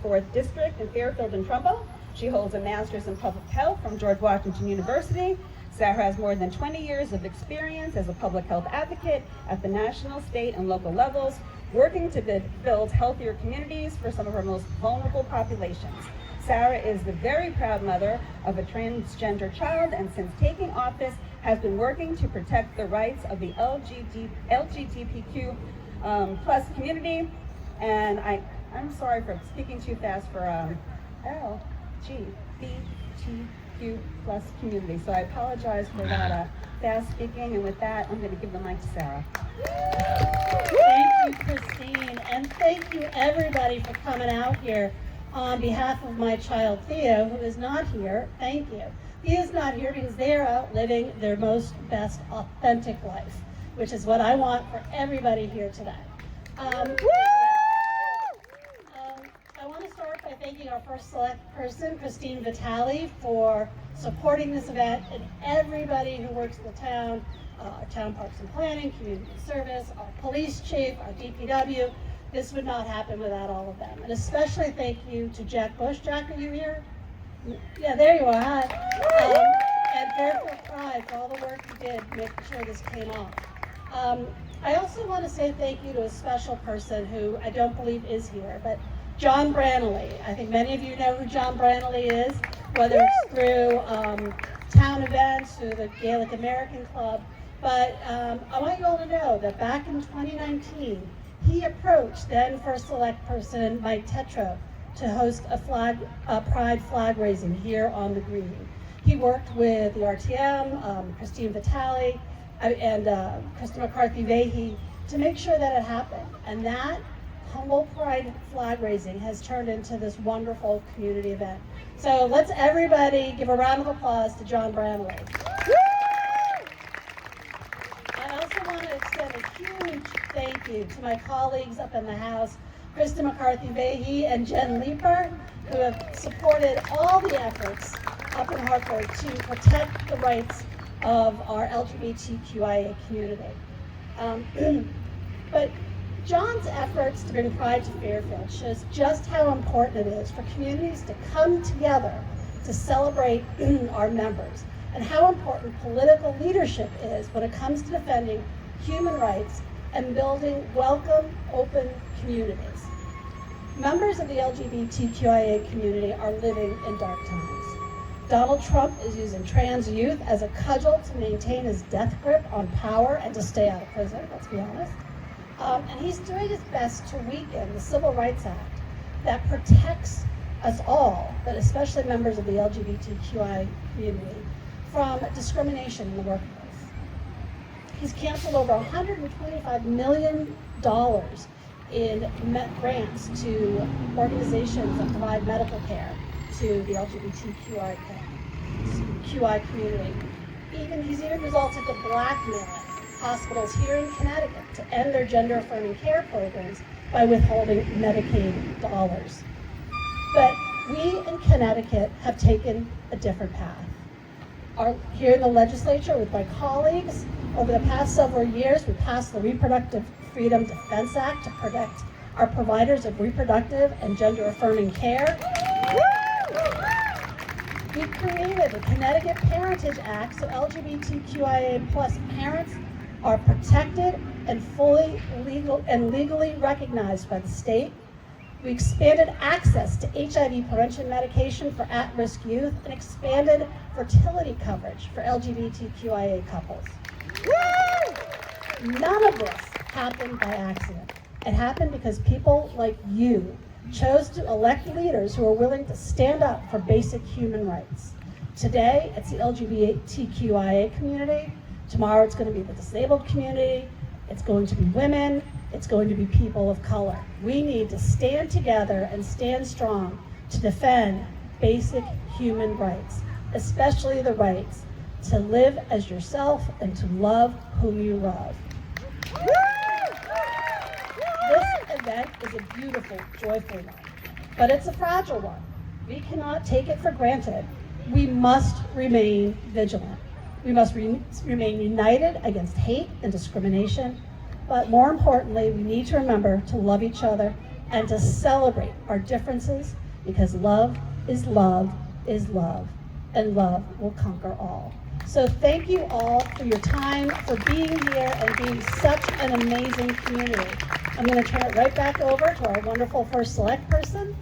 4th District in Fairfield and Trumbull. She holds a master's in public health from George Washington University. Sarah has more than 20 years of experience as a public health advocate at the national, state, and local levels, working to build healthier communities for some of our most vulnerable populations. Sarah is the very proud mother of a transgender child, and since taking office has been working to protect the rights of the LGBTQ plus community. And I'm sorry for speaking too fast for LGBTQ plus community. So I apologize for that fast speaking. And with that, I'm going to give the mic to Sarah. Thank you, Christine, and thank you everybody for coming out here. On behalf of my child Theo, who is not here, thank you. Theo's not here because they are out living their most best authentic life, which is what I want for everybody here today. I want to start by thanking our first select person, Christine Vitale, for supporting this event, and everybody who works in the town, our town parks and planning, community service, our police chief, our DPW. This would not happen without all of them. And especially thank you to Jack Bush. Jack, are you here? Yeah, there you are. Hi. And Fairfield Pride for all the work you did making sure this came off. I also want to say thank you to a special person who I don't believe is here, but John Branley. I think many of you know who John Branley is, whether it's through town events, through the Gaelic American Club. But I want you all to know that back in 2019, he approached then First Select Person Mike Tetro to host a Pride flag raising here on the Green. He worked with the RTM, Christine Vitale, and Krista McCarthy-Vahey to make sure that it happened. And that humble Pride flag raising has turned into this wonderful community event. So let's everybody give a round of applause to John Branley. I also want to extend a huge thank you to my colleagues up in the House, Krista McCarthy-Vahey and Jen Leeper, who have supported all the efforts up in Hartford to protect the rights of our LGBTQIA community. But John's efforts to bring Pride to Fairfield shows just how important it is for communities to come together to celebrate our members, and how important political leadership is when it comes to defending human rights and building welcome, open communities. Members of the LGBTQIA community are living in dark times. Donald Trump is using trans youth as a cudgel to maintain his death grip on power and to stay out of prison, let's be honest. And he's doing his best to weaken the Civil Rights Act that protects us all, but especially members of the LGBTQI community, from discrimination in the workplace. He's canceled over $125 million in grants to organizations that provide medical care to the LGBTQI community. He's even resulted to blackmailing hospitals here in Connecticut to end their gender-affirming care programs by withholding Medicaid dollars. But we in Connecticut have taken a different path. Here in the legislature with my colleagues, over the past several years, we passed the Reproductive Freedom Defense Act to protect our providers of reproductive and gender-affirming care. We created the Connecticut Parentage Act so LGBTQIA plus parents are protected and legally recognized by the state. We expanded access to HIV prevention medication for at-risk youth and expanded fertility coverage for LGBTQIA couples. None of this happened by accident. It happened because people like you chose to elect leaders who are willing to stand up for basic human rights. Today, it's the LGBTQIA community. Tomorrow, it's going to be the disabled community. It's going to be women. It's going to be people of color. We need to stand together and stand strong to defend basic human rights, especially the rights to live as yourself and to love who you love. This event is a beautiful, joyful one, but it's a fragile one. We cannot take it for granted. We must remain vigilant. We must remain united against hate and discrimination, but more importantly, we need to remember to love each other and to celebrate our differences, because love is love is love, and love will conquer all. So thank you all for your time, for being here and being such an amazing community. I'm going to turn it right back over to our wonderful first select person,